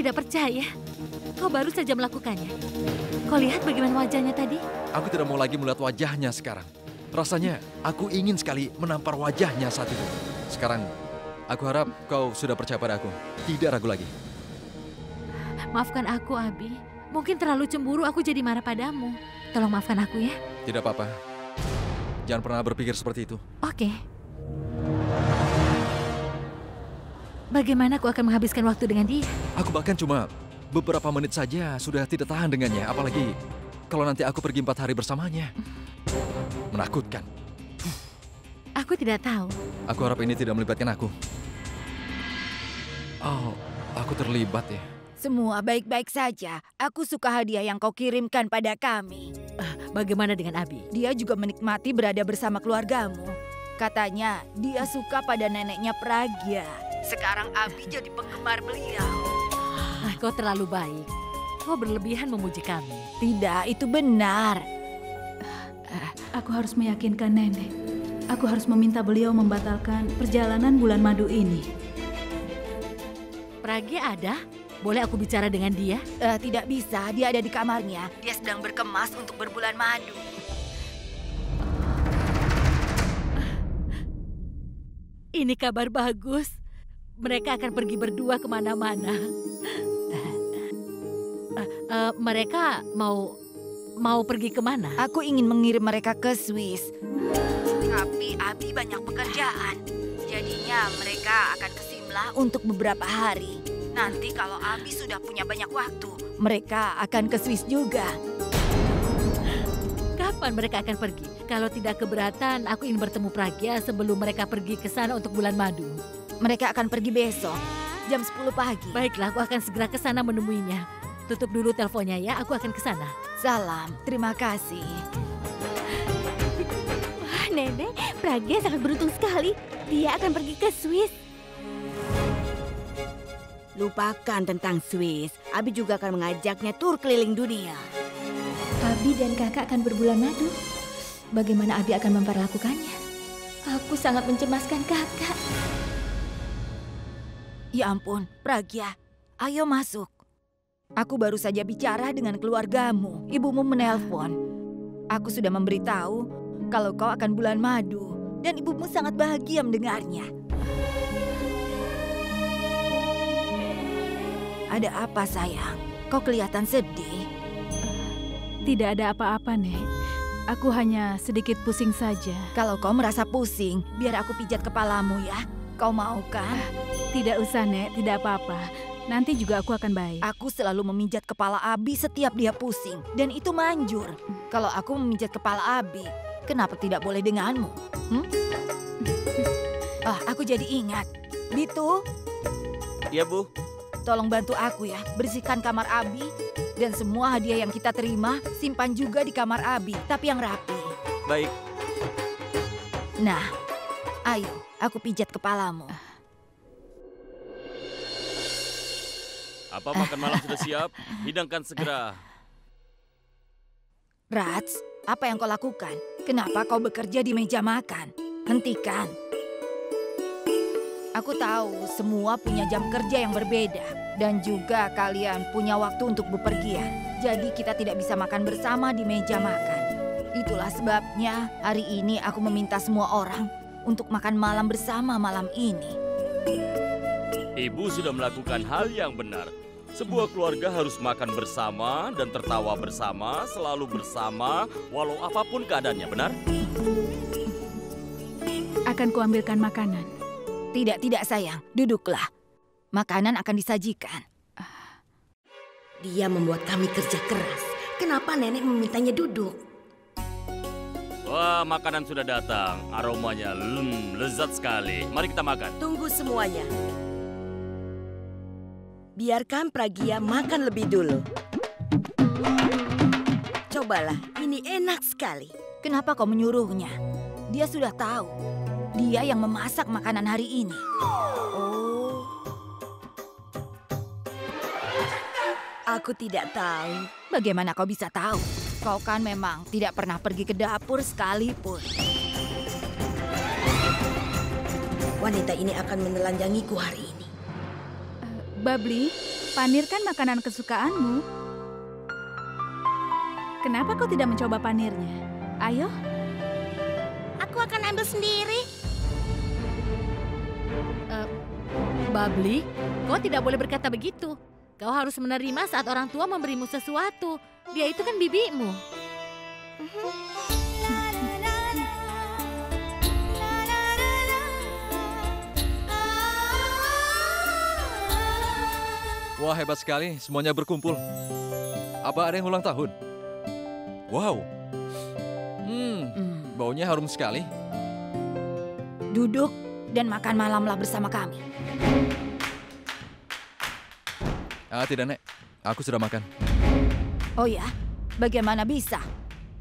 tidak percaya. Kau baru saja melakukannya. Kau lihat bagaimana wajahnya tadi? Aku tidak mau lagi melihat wajahnya sekarang. Rasanya aku ingin sekali menampar wajahnya saat itu. Sekarang, aku harap kau sudah percaya pada aku. Tidak ragu lagi. Maafkan aku, Abi. Mungkin terlalu cemburu aku jadi marah padamu. Tolong maafkan aku ya. Tidak apa-apa. Jangan pernah berpikir seperti itu. Oke. Bagaimana aku akan menghabiskan waktu dengan dia? Aku bahkan cuma beberapa menit saja sudah tidak tahan dengannya. Apalagi kalau nanti aku pergi 4 hari bersamanya. Menakutkan. Aku tidak tahu. Aku harap ini tidak melibatkan aku. Oh, aku terlibat ya. Semua baik-baik saja. Aku suka hadiah yang kau kirimkan pada kami. Bagaimana dengan Abi? Dia juga menikmati berada bersama keluargamu. Katanya dia suka pada neneknya Pragya. Sekarang Abi jadi penggemar beliau. Kau terlalu baik. Kau berlebihan memuji kami. Tidak, itu benar. Aku harus meyakinkan nenek. Aku harus meminta beliau membatalkan perjalanan bulan madu ini. Pragya ada? Boleh aku bicara dengan dia? Tidak bisa, dia ada di kamarnya. Dia sedang berkemas untuk berbulan madu. Ini kabar bagus. Mereka akan pergi berdua kemana-mana. Mereka mau pergi kemana? Aku ingin mengirim mereka ke Swiss. Tapi Abi banyak pekerjaan. Jadinya mereka akan ke Simla untuk beberapa hari. Nanti kalau Abi sudah punya banyak waktu, mereka akan ke Swiss juga. Kapan mereka akan pergi? Kalau tidak keberatan, aku ingin bertemu Pragya sebelum mereka pergi ke sana untuk bulan madu. Mereka akan pergi besok, jam 10 pagi. Baiklah, aku akan segera ke sana menemuinya. Tutup dulu teleponnya ya, aku akan ke sana. Salam, terima kasih. Wah, Nenek, Pragya sangat beruntung sekali. Dia akan pergi ke Swiss. Lupakan tentang Swiss. Abi juga akan mengajaknya tur keliling dunia. Abi dan kakak akan berbulan madu. Bagaimana Abi akan memperlakukannya? Aku sangat mencemaskan kakak. Ya ampun, Pragya, ayo masuk. Aku baru saja bicara dengan keluargamu. Ibumu menelpon. Aku sudah memberitahu kalau kau akan bulan madu. Dan ibumu sangat bahagia mendengarnya. Ada apa sayang? Kau kelihatan sedih. Tidak ada apa-apa, Nek. Aku hanya sedikit pusing saja. Kalau kau merasa pusing, biar aku pijat kepalamu ya. Kau mau kan? Tidak usah, Nek. Tidak apa-apa. Nanti juga aku akan baik. Aku selalu memijat kepala Abi setiap dia pusing. Dan itu manjur. Kalau aku memijat kepala Abi, kenapa tidak boleh denganmu? Aku jadi ingat. Bitu. Iya, Bu. Tolong bantu aku ya, bersihkan kamar Abi. Dan semua hadiah yang kita terima, simpan juga di kamar Abi, tapi yang rapi. Baik. Nah, ayo, aku pijat kepalamu. Apa makan malam sudah siap? Hidangkan segera. Rats, apa yang kau lakukan? Kenapa kau bekerja di meja makan? Hentikan. Aku tahu semua punya jam kerja yang berbeda. Dan juga kalian punya waktu untuk bepergian. Jadi kita tidak bisa makan bersama di meja makan. Itulah sebabnya hari ini aku meminta semua orang untuk makan malam bersama malam ini. Ibu sudah melakukan hal yang benar. Sebuah keluarga harus makan bersama dan tertawa bersama, selalu bersama, walau apapun keadaannya, benar? Akan kuambilkan makanan. Tidak sayang, duduklah. Makanan akan disajikan. Dia membuat kami kerja keras. Kenapa nenek memintanya duduk? Wah, makanan sudah datang. Aromanya lezat sekali. Mari kita makan. Tunggu semuanya. Biarkan Pragya makan lebih dulu. Cobalah, ini enak sekali. Kenapa kau menyuruhnya? Dia sudah tahu. Dia yang memasak makanan hari ini. Oh. Aku tidak tahu. Bagaimana kau bisa tahu? Kau kan memang tidak pernah pergi ke dapur sekalipun. Wanita ini akan menelanjangiku hari ini. Babli, Panir kan makanan kesukaanmu. Kenapa kau tidak mencoba panirnya? Ayo. Aku akan ambil sendiri. Bubbly, kau tidak boleh berkata begitu. Kau harus menerima saat orang tua memberimu sesuatu. Dia itu kan bibimu. Wah, hebat sekali, semuanya berkumpul. Apa ada yang ulang tahun? Wow. Baunya harum sekali. Duduk dan makan malamlah bersama kami. Tidak, Nek. Aku sudah makan. Oh ya? Bagaimana bisa?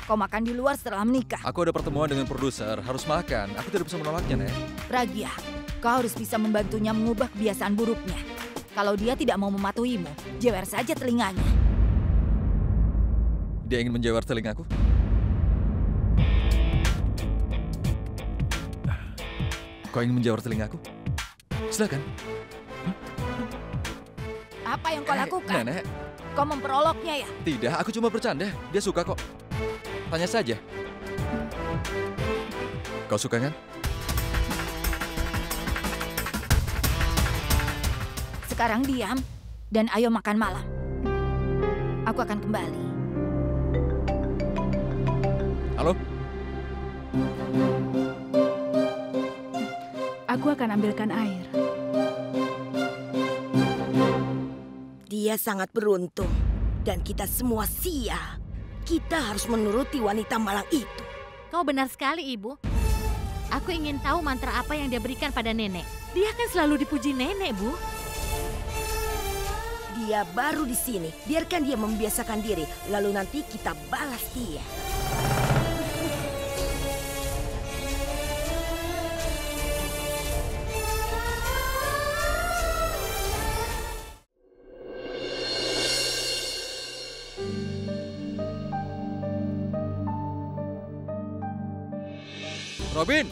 Kau makan di luar setelah menikah? Aku ada pertemuan dengan produser, harus makan. Aku tidak bisa menolaknya, Nek. Pragya, kau harus bisa membantunya mengubah kebiasaan buruknya. Kalau dia tidak mau mematuhimu, jewer saja telinganya. Dia ingin menjewer telingaku? Kau ingin menjewer telingaku? Silakan. Apa yang kau lakukan? Nenek. Kau memperoloknya ya? Tidak, aku cuma bercanda. Dia suka kok. Tanya saja. Kau suka kan? Sekarang diam dan ayo makan malam. Aku akan kembali. Halo? Aku akan ambilkan air. Dia sangat beruntung dan kita semua sial. Kita harus menuruti wanita malang itu. Kau benar sekali, Ibu. Aku ingin tahu mantra apa yang dia berikan pada nenek. Dia kan selalu dipuji nenek, Bu. Dia baru di sini. Biarkan dia membiasakan diri. Lalu nanti kita balas dia. Robin!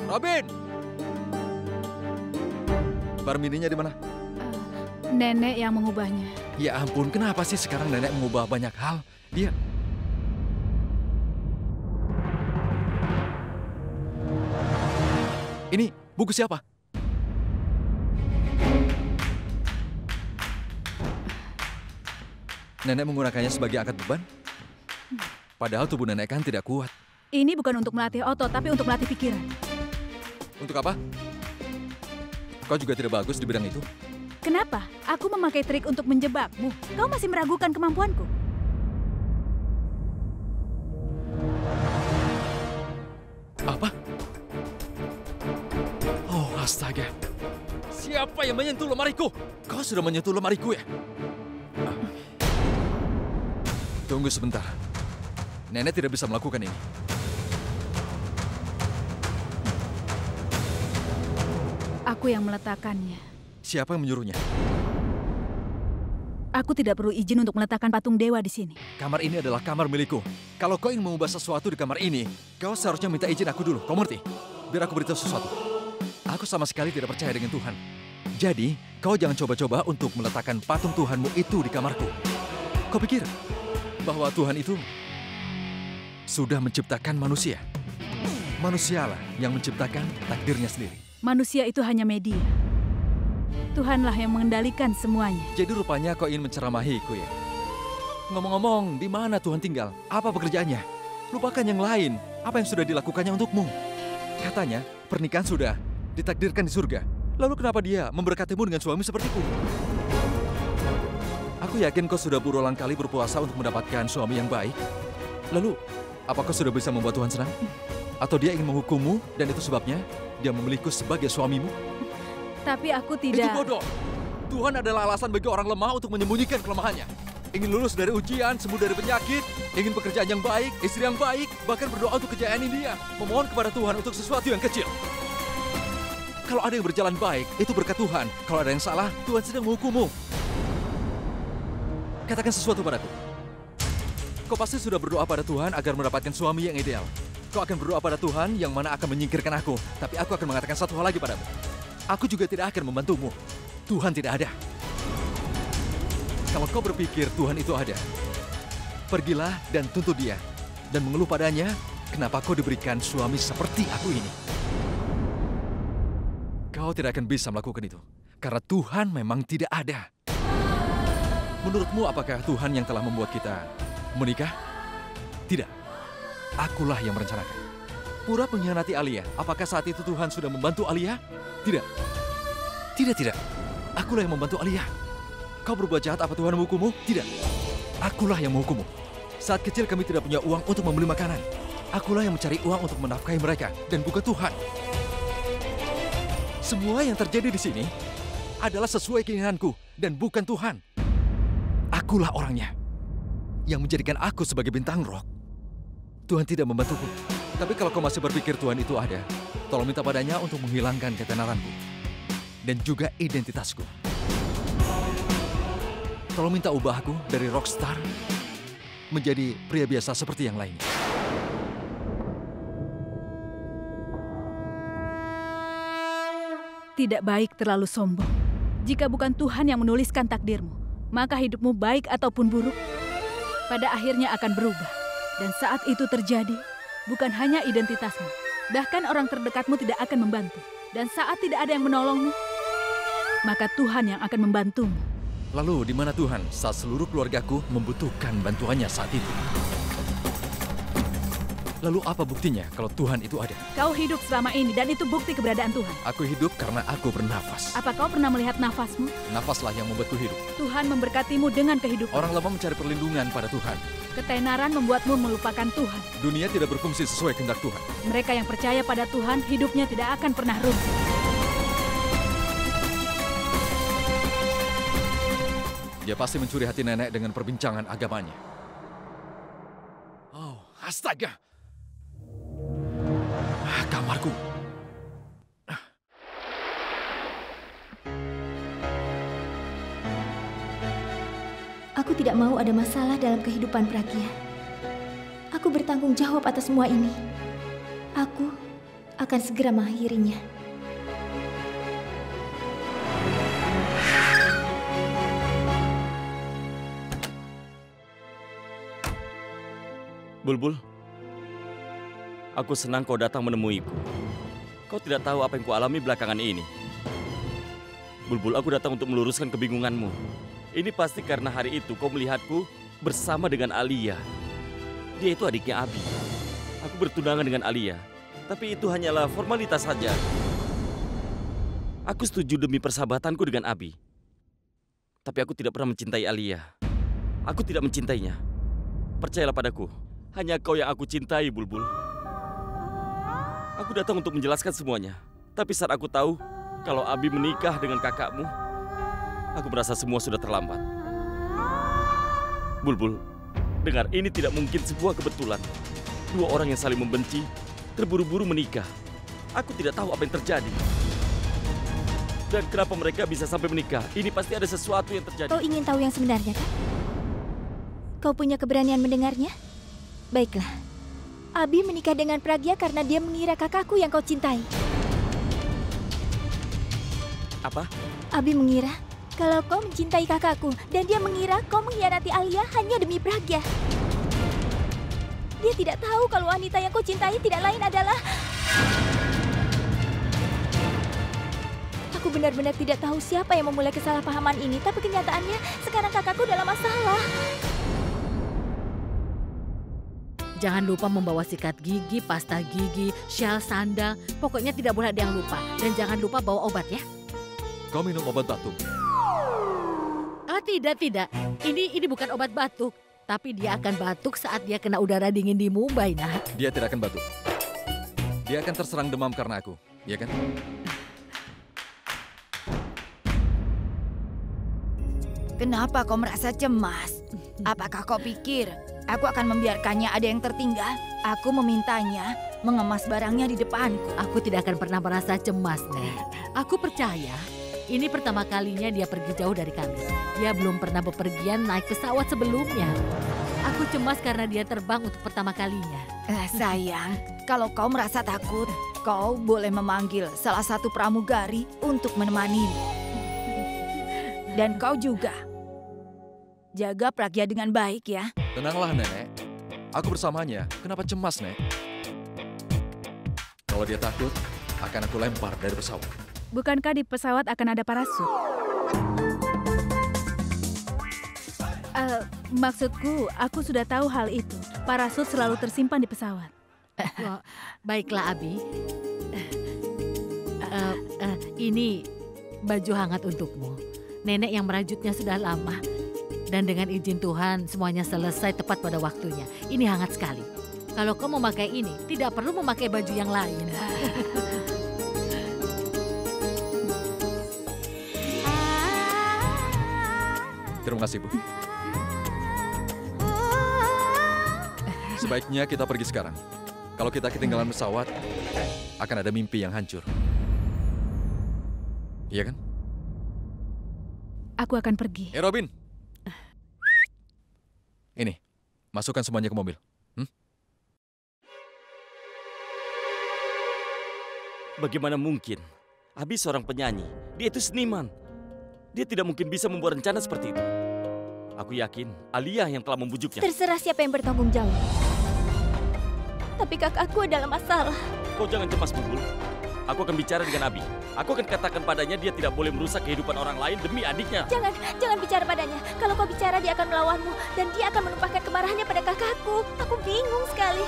Robin! Bar mininya di mana? Nenek yang mengubahnya. Ya ampun, kenapa sih sekarang nenek mengubah banyak hal? Dia... Ini buku siapa? Nenek menggunakannya sebagai angkat beban? Padahal tubuh nenek kan tidak kuat. Ini bukan untuk melatih otot, tapi untuk melatih pikiran. Untuk apa? Kau juga tidak bagus di bidang itu. Kenapa? Aku memakai trik untuk menjebakmu. Kau masih meragukan kemampuanku. Apa? Oh, astaga. Siapa yang menyentuh lemariku? Kau sudah menyentuh lemariku ya? Tunggu sebentar. Nenek tidak bisa melakukan ini. Aku yang meletakkannya. Siapa yang menyuruhnya? Aku tidak perlu izin untuk meletakkan patung dewa di sini. Kamar ini adalah kamar milikku. Kalau kau ingin mengubah sesuatu di kamar ini, kau seharusnya minta izin aku dulu. Kau mengerti? Biar aku beritahu sesuatu. Aku sama sekali tidak percaya dengan Tuhan. Jadi, kau jangan coba-coba untuk meletakkan patung Tuhanmu itu di kamarku. Kau pikir bahwa Tuhan itu sudah menciptakan manusia? Manusialah yang menciptakan takdirnya sendiri. Manusia itu hanya media. Tuhanlah yang mengendalikan semuanya. Jadi rupanya kau ingin menceramahiku ya? Ngomong-ngomong, di mana Tuhan tinggal? Apa pekerjaannya? Lupakan yang lain. Apa yang sudah dilakukannya untukmu? Katanya, pernikahan sudah ditakdirkan di surga. Lalu kenapa dia memberkatimu dengan suami sepertiku? Aku yakin kau sudah berulang kali berpuasa untuk mendapatkan suami yang baik. Lalu, apakah sudah bisa membuat Tuhan senang? Atau dia ingin menghukummu dan itu sebabnya dia memilihku sebagai suamimu? Tapi aku tidak... Itu bodoh. Tuhan adalah alasan bagi orang lemah untuk menyembunyikan kelemahannya. Ingin lulus dari ujian, sembuh dari penyakit, ingin pekerjaan yang baik, istri yang baik, bahkan berdoa untuk kejayaan India. Memohon kepada Tuhan untuk sesuatu yang kecil. Kalau ada yang berjalan baik, itu berkat Tuhan. Kalau ada yang salah, Tuhan sedang menghukummu. Katakan sesuatu padaku. Kau pasti sudah berdoa pada Tuhan agar mendapatkan suami yang ideal. Kau akan berdoa pada Tuhan yang mana akan menyingkirkan aku. Tapi aku akan mengatakan satu hal lagi padamu. Aku juga tidak akan membantumu. Tuhan tidak ada. Kalau kau berpikir Tuhan itu ada, pergilah dan tuntut dia, dan mengeluh padanya, kenapa kau diberikan suami seperti aku ini. Kau tidak akan bisa melakukan itu, karena Tuhan memang tidak ada. Menurutmu apakah Tuhan yang telah membuat kita menikah? Tidak, akulah yang merencanakan. Pura mengkhianati Alia, apakah saat itu Tuhan sudah membantu Alia? Tidak. Tidak. Akulah yang membantu Alia. Kau berbuat jahat, apa Tuhan menghukummu? Tidak. Akulah yang menghukummu. Saat kecil kami tidak punya uang untuk membeli makanan. Akulah yang mencari uang untuk menafkahi mereka, dan bukan Tuhan. Semua yang terjadi di sini adalah sesuai keinginanku, dan bukan Tuhan. Akulah orangnya yang menjadikan aku sebagai bintang rock. Tuhan tidak membantuku. Tapi kalau kau masih berpikir Tuhan itu ada, tolong minta padanya untuk menghilangkan ketenaranku dan juga identitasku. Tolong minta ubah aku dari rockstar menjadi pria biasa seperti yang lainnya. Tidak baik terlalu sombong. Jika bukan Tuhan yang menuliskan takdirmu, maka hidupmu baik ataupun buruk, pada akhirnya akan berubah. Dan saat itu terjadi, bukan hanya identitasmu, bahkan orang terdekatmu tidak akan membantu. Dan saat tidak ada yang menolongmu, maka Tuhan yang akan membantumu. Lalu di mana Tuhan saat seluruh keluargaku membutuhkan bantuannya saat itu? Lalu apa buktinya kalau Tuhan itu ada? Kau hidup selama ini dan itu bukti keberadaan Tuhan. Aku hidup karena aku bernafas. Apa kau pernah melihat nafasmu? Nafaslah yang membuatku hidup. Tuhan memberkatimu dengan kehidupan. Orang lemah mencari perlindungan pada Tuhan. Ketenaran membuatmu melupakan Tuhan. Dunia tidak berfungsi sesuai kehendak Tuhan. Mereka yang percaya pada Tuhan, hidupnya tidak akan pernah runtuh. Dia pasti mencuri hati nenek dengan perbincangan agamanya. Oh, astaga! Kamarku. Aku tidak mau ada masalah dalam kehidupan Pragya. Aku bertanggung jawab atas semua ini. Aku akan segera mengakhirinya. Bulbul, aku senang kau datang menemuiku. Kau tidak tahu apa yang kualami belakangan ini. Bulbul, aku datang untuk meluruskan kebingunganmu. Ini pasti karena hari itu kau melihatku bersama dengan Alia. Dia itu adiknya Abi. Aku bertunangan dengan Alia, tapi itu hanyalah formalitas saja. Aku setuju demi persahabatanku dengan Abi. Tapi aku tidak pernah mencintai Alia. Aku tidak mencintainya. Percayalah padaku. Hanya kau yang aku cintai, Bulbul. Aku datang untuk menjelaskan semuanya. Tapi saat aku tahu kalau Abi menikah dengan kakakmu, aku merasa semua sudah terlambat. Bulbul, dengar, ini tidak mungkin sebuah kebetulan. Dua orang yang saling membenci, terburu-buru menikah. Aku tidak tahu apa yang terjadi. Dan kenapa mereka bisa sampai menikah? Ini pasti ada sesuatu yang terjadi. Kau ingin tahu yang sebenarnya, kan? Kau punya keberanian mendengarnya? Baiklah, Abi menikah dengan Pragya karena dia mengira kakakku yang kau cintai. Apa? Abi mengira kalau kau mencintai kakakku dan dia mengira kau mengkhianati Alia hanya demi Pragya. Dia tidak tahu kalau wanita yang kau cintai tidak lain adalah... Aku benar-benar tidak tahu siapa yang memulai kesalahpahaman ini, tapi kenyataannya sekarang kakakku dalam masalah. Jangan lupa membawa sikat gigi, pasta gigi, syal, sandal. Pokoknya tidak boleh ada yang lupa. Dan jangan lupa bawa obat ya. Kau minum obat batuk? Ah, tidak. Ini bukan obat batuk. Tapi dia akan batuk saat dia kena udara dingin di Mumbai, nak. Dia tidak akan batuk. Dia akan terserang demam karena aku, ya kan? Kenapa kau merasa cemas? Apakah kau pikir aku akan membiarkannya ada yang tertinggal? Aku memintanya mengemas barangnya di depanku. Aku tidak akan pernah merasa cemas, Nek. Aku percaya ini pertama kalinya dia pergi jauh dari kami. Dia belum pernah bepergian naik pesawat sebelumnya. Aku cemas karena dia terbang untuk pertama kalinya. Sayang, kalau kau merasa takut, kau boleh memanggil salah satu pramugari untuk menemanimu. Dan kau juga. Jaga Pragya dengan baik ya. Tenanglah, Nenek. Aku bersamanya. Kenapa cemas, Nek? Kalau dia takut, akan aku lempar dari pesawat. Bukankah di pesawat akan ada parasut? Maksudku, aku sudah tahu hal itu. Parasut selalu tersimpan di pesawat. Oh, baiklah, Abi. Ini baju hangat untukmu. Nenek yang merajutnya sudah lama. Dan dengan izin Tuhan, semuanya selesai tepat pada waktunya. Ini hangat sekali. Kalau kau memakai ini, tidak perlu memakai baju yang lain. Terima kasih, Bu. Sebaiknya kita pergi sekarang. Kalau kita ketinggalan pesawat, akan ada mimpi yang hancur. Iya kan? Aku akan pergi. Robin. Ini, masukkan semuanya ke mobil. Bagaimana mungkin? Abi seorang penyanyi. Dia itu seniman. Dia tidak mungkin bisa membuat rencana seperti itu. Aku yakin Alia yang telah membujuknya. Terserah siapa yang bertanggung jawab. Tapi kakakku adalah masalah. Kau jangan cemas, Bulbul. Aku akan bicara dengan Abi. Aku akan katakan padanya dia tidak boleh merusak kehidupan orang lain demi adiknya. Jangan bicara padanya. Kalau kau bicara dia akan melawanmu. Dan dia akan menumpahkan kemarahannya pada kakakku. Aku bingung sekali.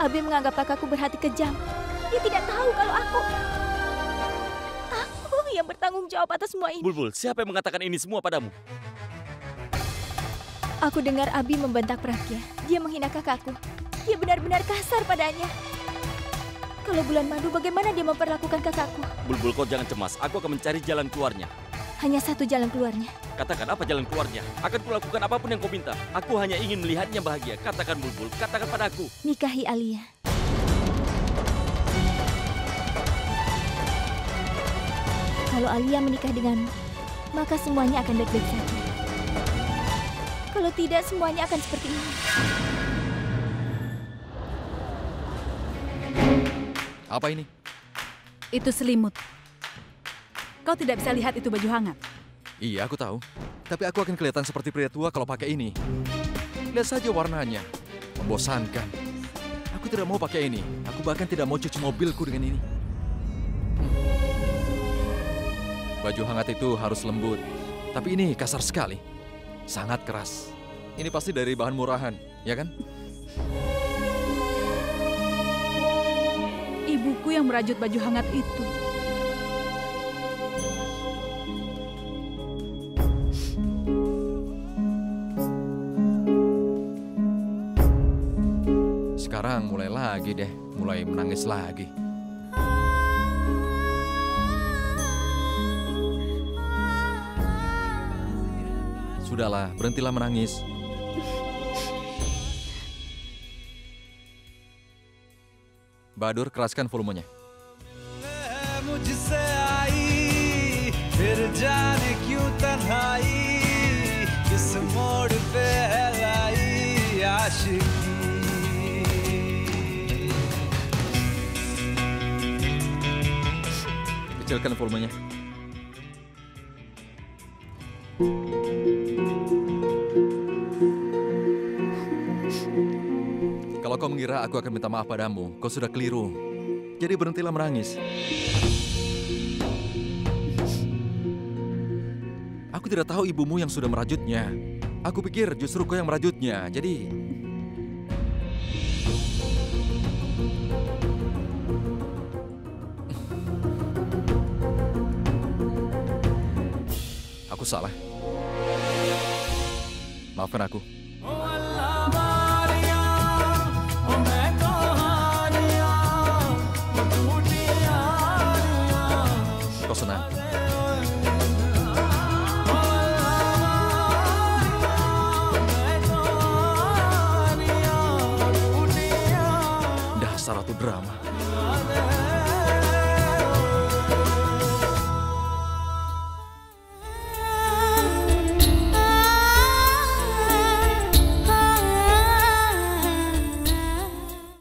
Abi menganggap kakakku berhati kejam. Dia tidak tahu kalau aku yang bertanggung jawab atas semua ini. Bulbul, siapa yang mengatakan ini semua padamu? Aku dengar Abi membentak Pragya. Dia menghina kakakku. Dia benar-benar kasar padanya. Kalau bulan madu, bagaimana dia memperlakukan kakakku? Bulbul, kau jangan cemas. Aku akan mencari jalan keluarnya. Hanya satu jalan keluarnya. Katakan apa jalan keluarnya. Akan kulakukan apapun yang kau minta. Aku hanya ingin melihatnya bahagia. Katakan, Bulbul. Katakan padaku. Nikahi Alia. Kalau Alia menikah denganmu, maka semuanya akan baik-baik saja. Kalau tidak, semuanya akan seperti ini. Apa ini? Itu selimut. Kau tidak bisa lihat itu baju hangat. Iya, aku tahu. Tapi aku akan kelihatan seperti pria tua kalau pakai ini. Lihat saja warnanya. Membosankan. Aku tidak mau pakai ini. Aku bahkan tidak mau cuci mobilku dengan ini. Baju hangat itu harus lembut. Tapi ini kasar sekali. Sangat keras. Ini pasti dari bahan murahan, ya kan? Ibuku yang merajut baju hangat itu. Sekarang mulai lagi deh, mulai menangis lagi. Sudahlah, berhentilah menangis. Badur, keraskan volumenya. Kecilkan volumenya. Kalau kau mengira aku akan minta maaf padamu, kau sudah keliru. Jadi berhentilah menangis. Aku tidak tahu ibumu yang sudah merajutnya. Aku pikir justru kau yang merajutnya, jadi... Aku salah. Maafkan aku. Kau senang? Dasar ratu drama.